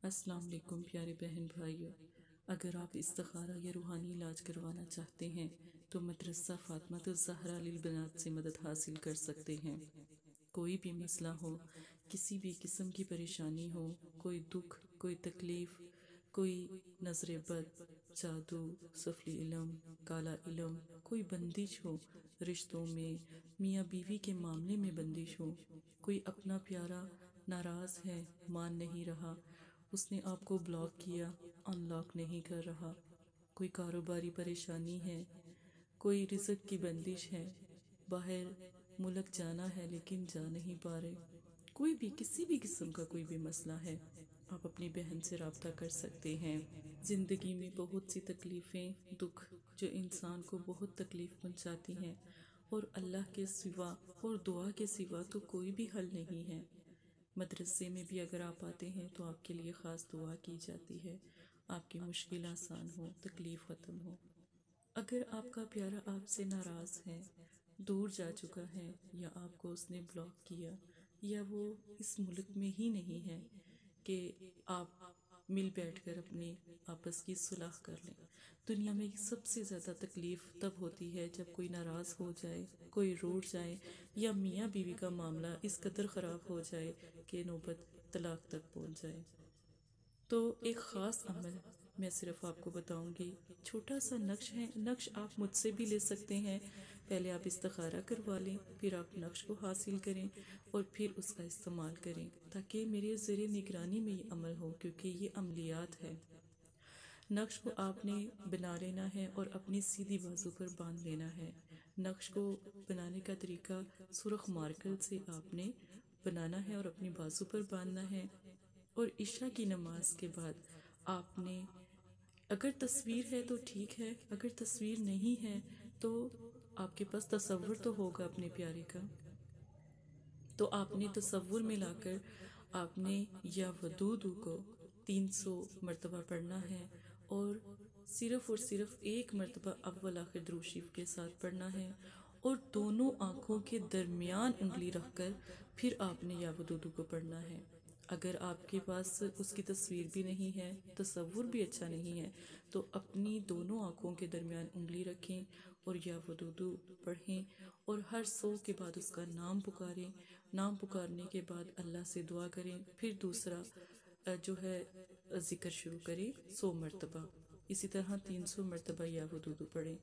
السلام علیکم پیارے بہن بھائیوں، اگر آپ استخارہ یا روحانی علاج کروانا چاہتے ہیں تو مدرسہ فاطمہ الزہرا للبنات سے مدد حاصل کر سکتے ہیں۔ کوئی بھی مسئلہ ہو، کسی بھی قسم کی پریشانی ہو، کوئی دکھ، کوئی تکلیف، کوئی نظر بد، جادو، سفلی علم، کالا علم، کوئی بندش ہو، رشتوں میں میاں بیوی کے معاملے میں بندش ہو، کوئی اپنا پیارا ناراض ہے، مان نہیں رہا، اس نے آپ کو بلاک کیا، ان لاک نہیں کر رہا، کوئی کاروباری پریشانی ہے، کوئی رزق کی بندش ہے، باہر ملک جانا ہے لیکن جا نہیں پا رہے، کوئی بھی کسی بھی قسم کا کوئی بھی مسئلہ ہے، آپ اپنی بہن سے رابطہ کر سکتے ہیں۔ زندگی میں بہت سی تکلیفیں، دکھ جو انسان کو بہت تکلیف پہنچاتی ہیں، اور اللہ کے سوا اور دعا کے سوا تو کوئی بھی حل نہیں ہے۔ مدرسے میں بھی اگر آپ آتے ہیں تو آپ کے لیے خاص دعا کی جاتی ہے، آپ کی مشکل آسان ہو، تکلیف ختم ہو۔ اگر آپ کا پیارا آپ سے ناراض ہے، دور جا چکا ہے، یا آپ کو اس نے بلاک کیا، یا وہ اس ملک میں ہی نہیں ہے کہ آپ مل بیٹھ کر اپنے آپس کی صلح کر لیں۔ دنیا میں سب سے زیادہ تکلیف تب ہوتی ہے جب کوئی ناراض ہو جائے، کوئی روٹھ جائے، یا میاں بیوی کا معاملہ اس قدر خراب ہو جائے کہ نوبت طلاق تک پہنچ جائے۔ تو ایک خاص عمل میں صرف آپ کو بتاؤں گی، چھوٹا سا نقش ہے، نقش آپ مجھ سے بھی لے سکتے ہیں۔ پہلے آپ استخارہ کروا لیں، پھر آپ نقش کو حاصل کریں اور پھر اس کا استعمال کریں، تاکہ میرے زیر نگرانی میں یہ عمل ہو، کیونکہ یہ عملیات ہے۔ نقش کو آپ نے بنا لینا ہے اور اپنی سیدھی بازو پر باندھ لینا ہے۔ نقش کو بنانے کا طریقہ سرخ مارکر سے آپ نے بنانا ہے اور اپنی بازو پر باندھنا ہے، اور عشاء کی نماز کے بعد آپ نے، اگر تصویر ہے تو ٹھیک ہے، اگر تصویر نہیں ہے تو آپ کے پاس تصور تو ہوگا اپنے پیارے کا، تو آپ نے تصور میں لا کر آپ نے یا ودودو کو 300 مرتبہ پڑھنا ہے، اور صرف ایک مرتبہ اول آخر درود شریف کے ساتھ پڑھنا ہے، اور دونوں آنکھوں کے درمیان انگلی رکھ کر پھر آپ نے یا ودودو کو پڑھنا ہے۔ اگر آپ کے پاس اس کی تصویر بھی نہیں ہے، تصور بھی اچھا نہیں ہے، تو اپنی دونوں آنکھوں کے درمیان انگلی رکھیں اور یا ودودو پڑھیں، اور ہر 100 کے بعد اس کا نام پکاریں۔ نام پکارنے کے بعد اللہ سے دعا کریں، پھر دوسرا جو ہے ذکر شروع کریں 100 مرتبہ، اسی طرح 300 مرتبہ یا ودودو پڑھیں،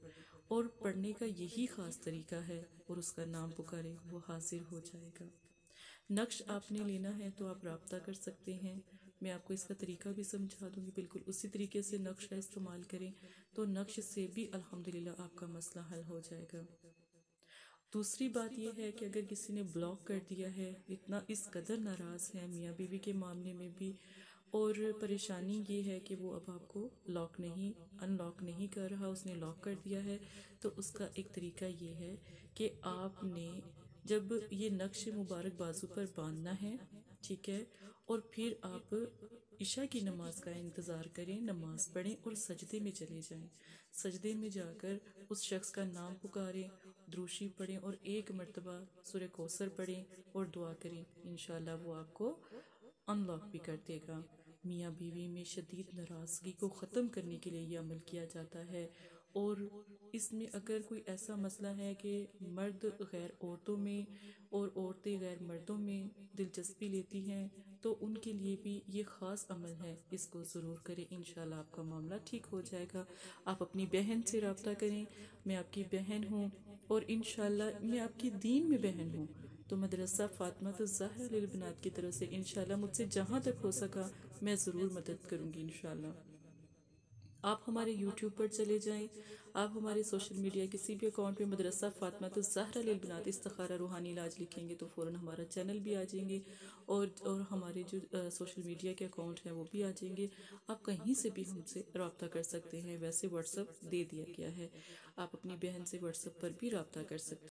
اور پڑھنے کا یہی خاص طریقہ ہے، اور اس کا نام پکاریں، وہ حاضر ہو جائے گا۔ نقش آپ نے لینا ہے تو آپ رابطہ کر سکتے ہیں، میں آپ کو اس کا طریقہ بھی سمجھا دوں گی، بالکل اسی طریقے سے نقش کا استعمال کریں تو نقش سے بھی الحمدللہ آپ کا مسئلہ حل ہو جائے گا۔ دوسری بات یہ ہے کہ اگر کسی نے بلاک کر دیا ہے، اتنا اس قدر ناراض ہے میاں بیوی کے معاملے میں بھی، اور پریشانی یہ ہے کہ وہ اب آپ کو ان لاک نہیں کر رہا، اس نے لاک کر دیا ہے، تو اس کا ایک طریقہ یہ ہے کہ آپ نے جب یہ نقش مبارک بازو پر باندھنا ہے، ٹھیک ہے، اور پھر آپ عشاء کی نماز کا انتظار کریں، نماز پڑھیں اور سجدے میں چلے جائیں۔ سجدے میں جا کر اس شخص کا نام پکاریں، درود شریف پڑھیں، اور ایک مرتبہ سورہ کوثر پڑھیں اور دعا کریں، انشاءاللہ وہ آپ کو ان لاک بھی کر دے گا۔ میاں بیوی میں شدید ناراضگی کو ختم کرنے کے لیے یہ عمل کیا جاتا ہے، اور اس میں اگر کوئی ایسا مسئلہ ہے کہ مرد غیر عورتوں میں اور عورتیں غیر مردوں میں دلچسپی لیتی ہیں، تو ان کے لیے بھی یہ خاص عمل ہے، اس کو ضرور کریں، انشاءاللہ آپ کا معاملہ ٹھیک ہو جائے گا۔ آپ اپنی بہن سے رابطہ کریں، میں آپ کی بہن ہوں، اور انشاءاللہ میں آپ کی دین میں بہن ہوں، تو مدرسہ فاطمہ الزہرا للبنات کی طرف سے انشاءاللہ مجھ سے جہاں تک ہو سکا میں ضرور مدد کروں گی انشاءاللہ۔ آپ ہمارے یوٹیوب پر چلے جائیں، آپ ہمارے سوشل میڈیا کسی بھی اکاؤنٹ پہ مدرسہ فاطمہ الزہرا للبنات استخارہ روحانی علاج لکھیں گے تو فوراً ہمارا چینل بھی آ جائیں گے، اور ہمارے جو سوشل میڈیا کے اکاؤنٹ ہیں وہ بھی آ جائیں گے۔ آپ کہیں سے بھی ہم سے رابطہ کر سکتے ہیں، ویسے واٹس ایپ دے دیا گیا ہے، آپ اپنی بہن سے واٹس ایپ پر بھی رابطہ کر سکتے ہیں۔